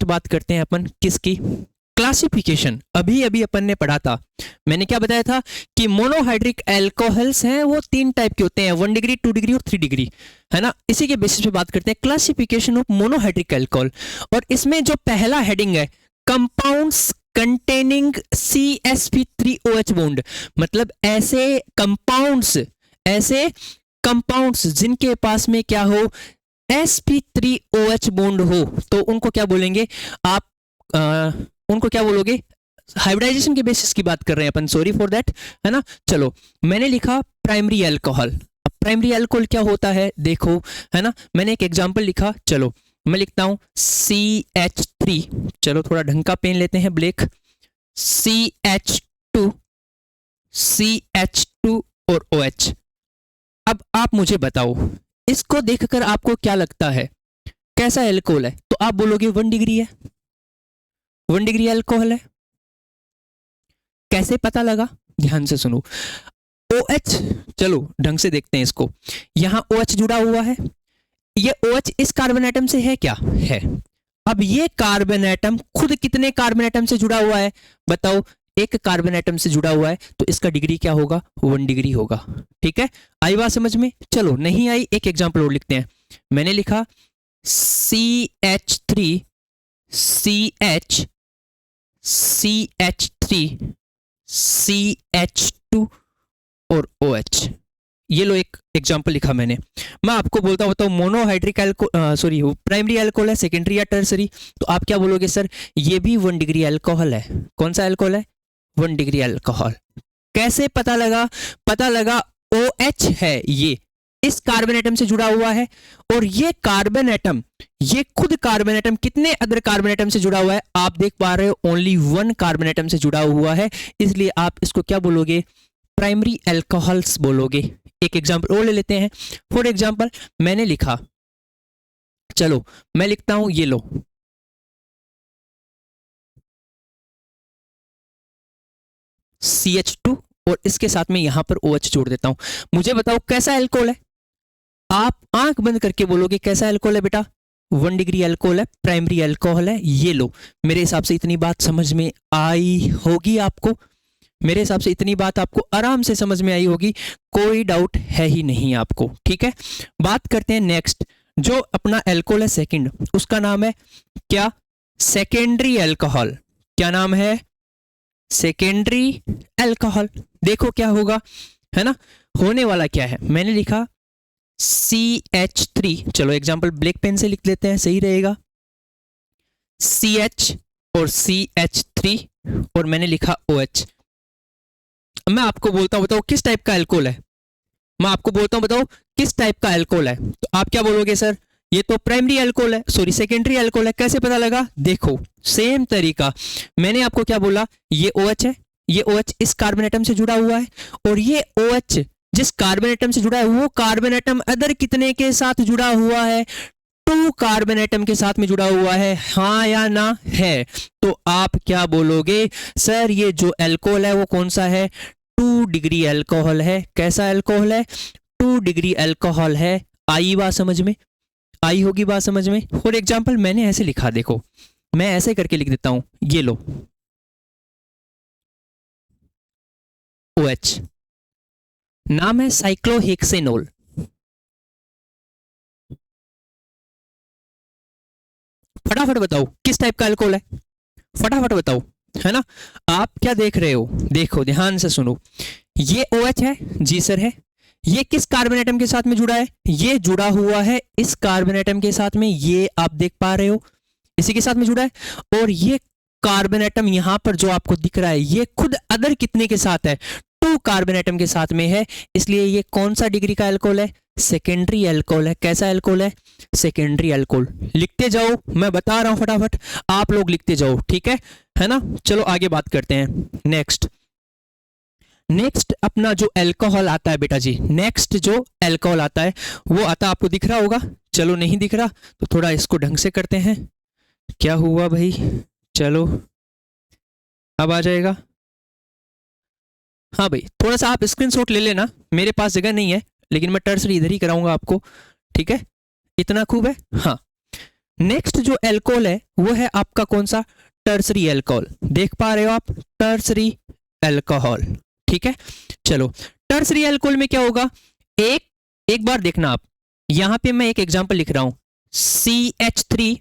Next बात करते हैं अपन किसकी, क्लासिफिकेशन। अभी अभी अपन ने पढ़ा था, मैंने क्या बताया था कि मोनोहाइड्रिक अल्कोहल्स हैं वो 3 टाइप के होते हैं, 1 डिग्री, 2 डिग्री और 3 डिग्री, है ना। इसी के बेसिस पे बात करते हैं क्लासिफिकेशन ऑफ मोनोहाइड्रिक अल्कोहल। और इसमें जो पहला हेडिंग है, कंपाउंड्स कंटेनिंग CsP3OH बॉन्ड, मतलब ऐसे कंपाउंड्स जिनके पास में क्या हो, sp3OH बॉन्ड हो, तो उनको क्या बोलेंगे आप, उनको क्या बोलोगे, हाइब्रिडाइजेशन के बेसिस की बात कर रहे हैं अपन, सॉरी फॉर दैट, है ना। चलो मैंने लिखा प्राइमरी अल्कोहल। अब प्राइमरी अल्कोहल क्या होता है देखो, है ना। मैंने एक एग्जांपल लिखा, चलो मैं लिखता हूं CH3, चलो थोड़ा ढंग का पेन लेते हैं, ब्लैक, CH2 और OH। अब आप मुझे बताओ, इसको देखकर आपको क्या लगता है, कैसा अल्कोहल है? तो आप बोलोगे 1 डिग्री है, 1 डिग्री अल्कोहल है। कैसे पता लगा, ध्यान से सुनो। OH, चलो ढंग से देखते हैं इसको, यहां OH जुड़ा हुआ है, ये OH इस कार्बन एटम से है क्या, है। अब ये कार्बन एटम खुद कितने कार्बन एटम से जुड़ा हुआ है बताओ, एक कार्बन एटम से जुड़ा हुआ है, तो इसका डिग्री क्या होगा, 1 डिग्री होगा। ठीक है, आई बात समझ में? चलो नहीं आई, एक एग्जांपल और लिखते हैं। मैंने लिखा CH3 CH3 CH2 और OH। ये लो एक एग्जांपल लिखा मैंने। मैं आपको बोलता हूं बताओ मोनोहाइड्रिक सॉरी प्राइमरी अल्कोहल है, सेकेंडरी या टर्सरी, तो आप क्या बोलोगे, सर ये भी 1 डिग्री अल्कोहल है। कौन सा अल्कोहल है, 1 डिग्री अल्कोहल। कैसे पता लगा, पता लगा OH है, ये इस कार्बन एटम से जुड़ा हुआ है, और ये कार्बन एटम, ये खुद कार्बन एटम कितने अदर कार्बन एटम से जुड़ा हुआ है, आप देख पा रहे हो ओनली 1 कार्बन एटम से जुड़ा हुआ है, इसलिए आप इसको क्या बोलोगे, प्राइमरी अल्कोहल्स बोलोगे। एक एग्जांपल और ले लेते हैं। फॉर एग्जांपल मैंने लिखा, चलो मैं लिखता हूं, ये लो CH2 और इसके साथ में यहां पर OH जोड़ देता हूं। मुझे बताओ कैसा अल्कोहल है, आप आंख बंद करके बोलोगे कैसा अल्कोहल है बेटा, 1 डिग्री अल्कोहल है, प्राइमरी अल्कोहल है। ये लो, मेरे हिसाब से इतनी बात समझ में आई होगी आपको, मेरे हिसाब से इतनी बात आपको आराम से समझ में आई होगी, कोई डाउट है ही नहीं आपको। ठीक है, बात करते हैं नेक्स्ट, जो अपना अल्कोहल है सेकंड, उसका नाम है क्या, सेकेंडरी अल्कोहल। क्या नाम है, सेकेंडरी अल्कोहल। देखो क्या होगा, है ना, होने वाला क्या है। मैंने लिखा CH3, चलो एग्जांपल ब्लैक पेन से लिख लेते हैं, सही रहेगा, CH और CH3 और मैंने लिखा OH। मैं आपको बोलता हूं बताओ किस टाइप का अल्कोहल है, मैं आपको बोलता हूं बताओ किस टाइप का अल्कोहल है, तो आप क्या बोलोगे, सर ये तो प्राइमरी अल्कोहल है, सॉरी सेकेंडरी अल्कोहल है। कैसे पता लगा, देखो सेम तरीका, मैंने आपको क्या बोला, ये OH है, ये OH इस कार्बन एटम से जुड़ा हुआ है, और ये OH जिस कार्बन एटम से जुड़ा है वो कार्बन एटम अदर कितने के साथ जुड़ा हुआ है, 2 कार्बन एटम के साथ में जुड़ा हुआ है, हाँ या ना, है। तो आप क्या बोलोगे, सर ये जो अल्कोहल है वो कौन सा है, 2 डिग्री अल्कोहल है। कैसा अल्कोहल है, 2 डिग्री अल्कोहल है। आई बात समझ में, आई होगी बात समझ में। फॉर एग्जांपल मैंने ऐसे लिखा, देखो मैं ऐसे करके लिख देता हूं, ये लो OH, नाम है साइक्लोहेक्सेनोल। फटाफट बताओ किस टाइप का अल्कोहल है, फटाफट बताओ, है ना। आप क्या देख रहे हो, देखो ध्यान से सुनो, ये OH है, जी सर है। ये किस कार्बन एटम के साथ में जुड़ा है, ये जुड़ा हुआ है इस कार्बन एटम के साथ में, ये आप देख पा रहे हो, इसी के साथ में जुड़ा है। और ये कार्बन एटम यहां पर जो आपको दिख रहा है, ये खुद अदर कितने के साथ है, 2 कार्बन एटम के साथ में है, इसलिए ये कौन सा डिग्री का अल्कोहल है, सेकेंडरी अल्कोहल है। कैसा अल्कोहल है, सेकेंडरी अल्कोहल। लिखते जाओ, मैं बता रहा हूं फटाफट, आप लोग लिखते जाओ, ठीक है ना। चलो आगे बात करते हैं। नेक्स्ट अपना जो अल्कोहल आता है बेटा जी, नेक्स्ट जो अल्कोहल आता है वो आता आपको दिख रहा होगा, चलो नहीं दिख रहा तो थोड़ा इसको ढंग से करते हैं। क्या हुआ भाई, चलो अब आ जाएगा। हाँ भाई थोड़ा सा आप स्क्रीनशॉट ले लेना, मेरे पास जगह नहीं है, लेकिन मैं टर्सरी इधर ही कराऊंगा आपको, ठीक है, इतना खूब है। हाँ नेक्स्ट जो एल्कोहल है वो है आपका कौन सा, टर्सरी एल्कोहल। देख पा रहे हो आप, टर्सरी एल्कोहल, ठीक है। चलो टर्सरी एल्कोहल में क्या होगा, एक बार देखना आप, यहां पे मैं एक एग्जांपल लिख रहा हूं, CH3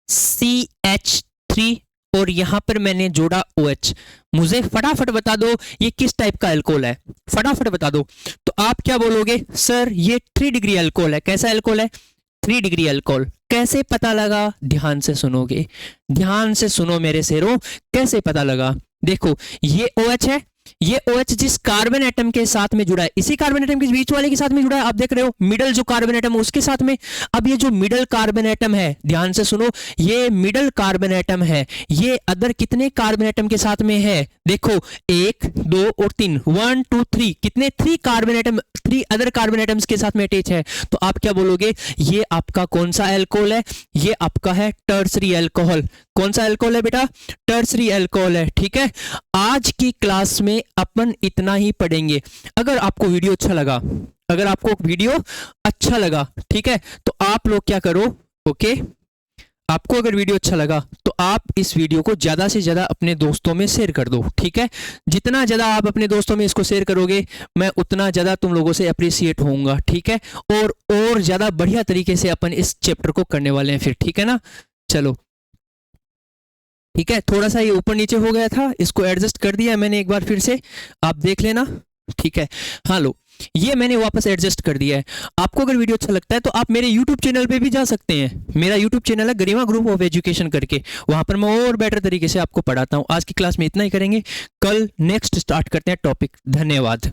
CH3 और यहां पर मैंने जोड़ा OH। मुझे फटाफट बता दो ये किस टाइप का अल्कोहल है, फटाफट बता दो। तो आप क्या बोलोगे, सर ये 3 डिग्री अल्कोहल है। कैसा अल्कोहल है, 3 डिग्री अल्कोहल। कैसे पता लगा, ध्यान से सुनोगे, ध्यान से सुनो मेरे शेरों, कैसे पता लगा। देखो ये OH है, ये OH जिस कार्बन एटम के साथ में जुड़ा है, इसी कार्बन एटम के बीच वाले के साथ में जुड़ा है, आप देख रहे हो मिडल जो कार्बन एटम है उसके साथ में। अब ये जो मिडल कार्बन एटम है, ध्यान से सुनो, ये मिडल कार्बन एटम है, ये अदर कितने कार्बन एटम के साथ में है, देखो 1 2 और 3, 1 2 3, कितने 3 carbon atom, 3 other carbon atoms के साथ में अटैच है। तो आप क्या बोलोगे, ये आपका कौन सा अल्कोहल है, ये आपका है टर्सरी अल्कोहल। कौन सा अल्कोहल है बेटा, टर्सरी अल्कोहल है, ठीक है। आज की क्लास में अपन इतना ही पढ़ेंगे। अगर आपको वीडियो अच्छा लगा, अगर आपको वीडियो अच्छा लगा, ठीक है, तो आप लोग क्या करो, ओके, आपको अगर वीडियो अच्छा लगा तो आप इस वीडियो को ज्यादा से ज्यादा अपने दोस्तों में शेयर कर दो, ठीक है। जितना ज्यादा आप अपने दोस्तों में इसको शेयर करोगे, मैं उतना ज्यादा तुम लोगों से अप्रिशिएट होऊंगा, ठीक है। और ज्यादा बढ़िया तरीके से अपन इस चैप्टर को करने वाले हैं फिर, ठीक है ना। चलो ठीक है, थोड़ा सा ये ऊपर नीचे हो गया था, इसको एडजस्ट कर दिया मैंने एक बार फिर से, आप देख लेना, ठीक है। हाँ लो, ये मैंने वापस एडजस्ट कर दिया है। आपको अगर वीडियो अच्छा लगता है तो आप मेरे YouTube चैनल पे भी जा सकते हैं। मेरा YouTube चैनल है गरिमा ग्रुप ऑफ एजुकेशन करके, वहां पर मैं और बेटर तरीके से आपको पढ़ाता हूँ। आज की क्लास में इतना ही करेंगे, कल नेक्स्ट स्टार्ट करते हैं टॉपिक। धन्यवाद।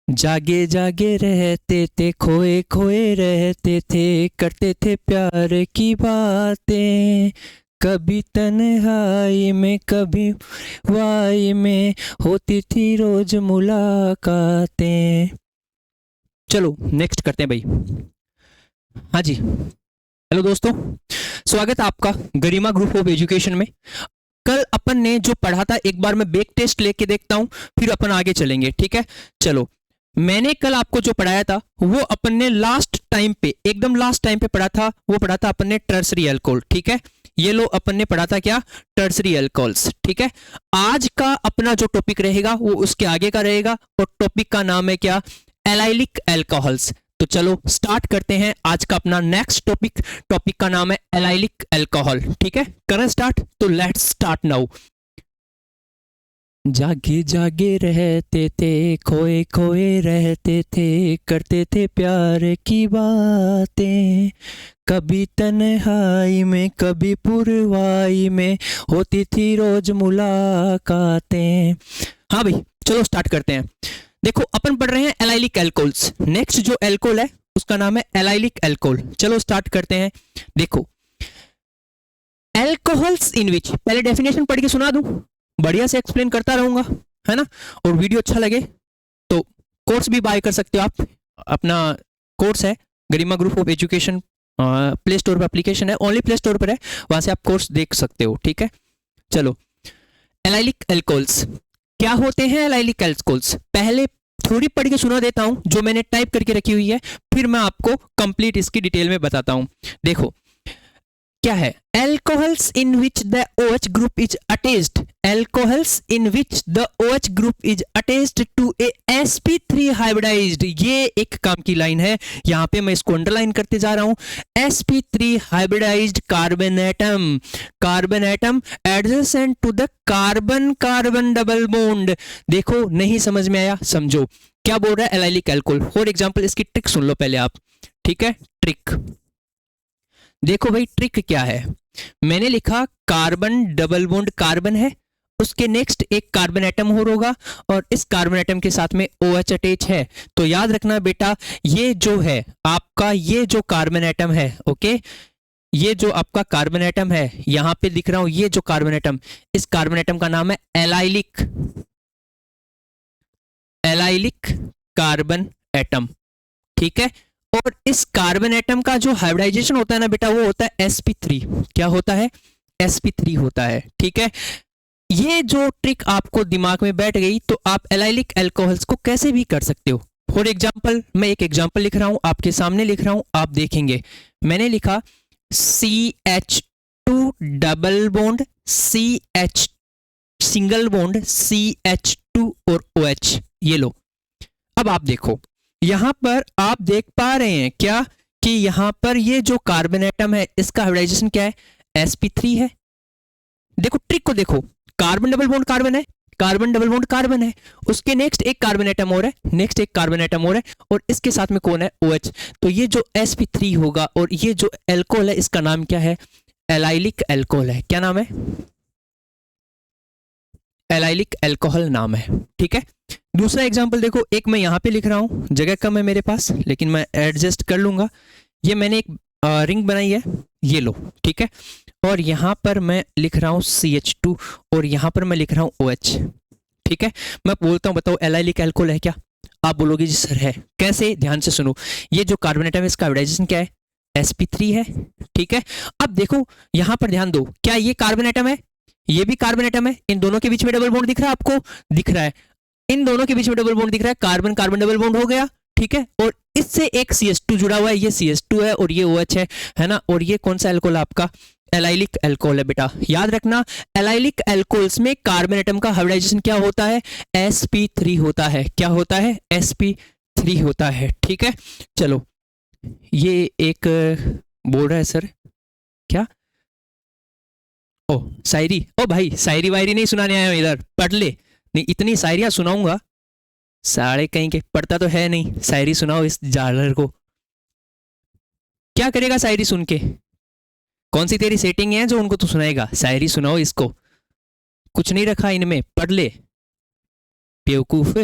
जागे जागे रहते थे, खोए खोए रहते थे, करते थे प्यार की बातें, कभी तन्हाई में कभी वाई में, होती थी रोज मुलाकातें। चलो नेक्स्ट करते हैं भाई। हाँ जी, हेलो दोस्तों, स्वागत है आपका गरिमा ग्रुप ऑफ एजुकेशन में। कल अपन ने जो पढ़ा था एक बार मैं बैक टेस्ट लेके देखता हूं, फिर अपन आगे चलेंगे, ठीक है। चलो, मैंने कल आपको जो पढ़ाया था वो अपन ने लास्ट टाइम पे, एकदम लास्ट टाइम पे पढ़ा था, वो पढ़ा था अपन ने टर्सरी अल्कोहल, ठीक है। ये लो अपन ने पढ़ा था क्या, टर्सरी अल्कोहल्स, ठीक है। आज का अपना जो टॉपिक रहेगा वो उसके आगे का रहेगा, और टॉपिक का नाम है क्या, एलाइलिक अल्कोहल्स। तो चलो स्टार्ट करते हैं आज का अपना नेक्स्ट टॉपिक। टॉपिक का नाम है एलाइलिक अल्कोहल, ठीक है। करें स्टार्ट, तो लेट्स स्टार्ट नाउ। जागे जागे रहते थे, खोए खोए रहते थे, करते थे प्यार की बातें, कभी तन्हाई में कभी पुरवाई में, होती थी रोज मुलाकातें। हाँ भाई, चलो स्टार्ट करते हैं। देखो अपन पढ़ रहे हैं एलाइलिक अल्कोहल्स। नेक्स्ट जो अल्कोहल है उसका नाम है एलाइलिक अल्कोहल। चलो स्टार्ट करते हैं। देखो, अल्कोहल्स इन विच, पहले डेफिनेशन पढ़ के सुना दूं, बढ़िया से एक्सप्लेन करता रहूंगा, है ना। और वीडियो अच्छा लगे तो कोर्स भी बाय कर सकते हो आप। अपना कोर्स है Garima group of education, play store पर एप्लीकेशन है, ओनली प्ले स्टोर पर है, वहां से आप कोर्स देख सकते हो, ठीक है। चलो, एलाइलिक अल्कोहल्स क्या होते हैं। एलाइलिक अल्कोहल्स पहले थोड़ी पढ़ के सुना देता हूं जो मैंने टाइप करके रखी हुई है, फिर मैं आपको कंप्लीट इसकी डिटेल में बताता हूं। देखो क्या है, alcohols in which the OH group is attached, alcohols in which the OH group is attached to a sp3 hybridized, ये एक काम की लाइन है, यहाँ पे मैं इसको अंडरलाइन करते जा रहा हूँ। sp3 hybridized carbon atom adjacent to the carbon carbon double bond। देखो नहीं समझ में आया, समझो क्या बोल रहा है एलाइलिक अल्कोहल। फॉर एग्जांपल इसकी ट्रिक सुन लो पहले आप, ठीक है। ट्रिक देखो भाई, ट्रिक क्या है, मैंने लिखा कार्बन डबल बॉन्ड, कार्बन है, उसके नेक्स्ट एक कार्बन एटम और होगा, और इस कार्बन एटम के साथ में OH अटैच है। तो याद रखना बेटा, ये जो है आपका, ये जो कार्बन एटम है, ओके, ये जो आपका कार्बन एटम है, यहां पे दिख रहा हूं, ये जो कार्बन एटम, इस कार्बन एटम का नाम है एलाइलिक, एलाइलिक कार्बन एटम, ठीक है। और इस कार्बन एटम का जो हाइब्रिडाइजेशन होता है ना बेटा, वो होता है sp3। क्या होता है? sp3 होता है, ठीक है। ये जो ट्रिक आपको दिमाग में बैठ गई, तो आप एलाइलिक अल्कोहल्स को कैसे भी कर सकते हो। फॉर एग्जाम्पल, मैं एक एग्जाम्पल लिख रहा हूं, आपके सामने लिख रहा हूं, आप देखेंगे। मैंने लिखा CH2 double bond CH single bond CH2 और OH, ये लो। अब आप देखो, यहां पर आप देख पा रहे हैं क्या कि यहां पर ये जो कार्बन एटम है, इसका हाइब्रिडाइजेशन क्या है? sp3 है। देखो ट्रिक को देखो, कार्बन डबल बॉन्ड कार्बन है, कार्बन डबल बॉन्ड कार्बन है, उसके नेक्स्ट एक कार्बन एटम और है, नेक्स्ट एक कार्बन एटम और है, और इसके साथ में कौन है? OH। तो ये जो sp3 होगा, और ये जो एल्कोहल है, इसका नाम क्या है? एलाइलिक अल्कोहल है। क्या नाम है? एलाइलिक अल्कोहल नाम है, ठीक है। दूसरा एग्जांपल देखो, एक मैं यहां पे लिख रहा हूं, जगह कम है मेरे पास, लेकिन मैं एडजस्ट कर लूंगा। ये मैंने एक रिंग बनाई है, ये लो, ठीक है। और यहां पर मैं लिख रहा हूं CH2, और यहां पर मैं लिख रहा हूं OH, ठीक है। मैं बोलता हूं, बताओ एलाइलिक अल्कोहल है क्या? आप बोलोगे जी सर है। कैसे? ध्यान से सुनो। ये जो कार्बन एटम है, इसका हाइब्रिडाइजेशन क्या है? sp3 है, ठीक है। अब देखो यहां पर ध्यान दो, क्या ये कार्बन एटम है? ये भी कार्बन एटम है। इन दोनों के बीच में डबल बॉन्ड दिख रहा है आपको? दिख रहा है। इन दोनों के बीच में डबल बॉन्ड दिख रहा है, कार्बन कार्बन डबल बॉन्ड हो गया, ठीक है। और इससे एक CH2 जुड़ा हुआ है, ये CH2 है और ये OH है ना। और ये कौन सा अल्कोहल आपका? एलाइलिक अल्कोहल है बेटा। याद रखना, एलाइलिक अल्कोहल्स में कार्बन एटम का हाइब्रिडाइजेशन क्या होता है? sp3 होता है। क्या होता है? sp3 होता है, ठीक है। चलो, ये एक बोल रहा है सर क्या? ओ शायरी, ओ भाई शायरी वायरी नहीं सुनाने आया हूं इधर, पढ़ ले। नहीं, इतनी शायरियां सुनाऊंगा, साढ़े कहीं के, पढ़ता तो है नहीं। शायरी सुनाओ इस जालर को। क्या करेगा शायरी सुन के? कौन सी तेरी सेटिंग है जो उनको तो सुनाएगा? शायरी सुनाओ इसको, कुछ नहीं रखा इनमें, पढ़ ले बेवकूफ।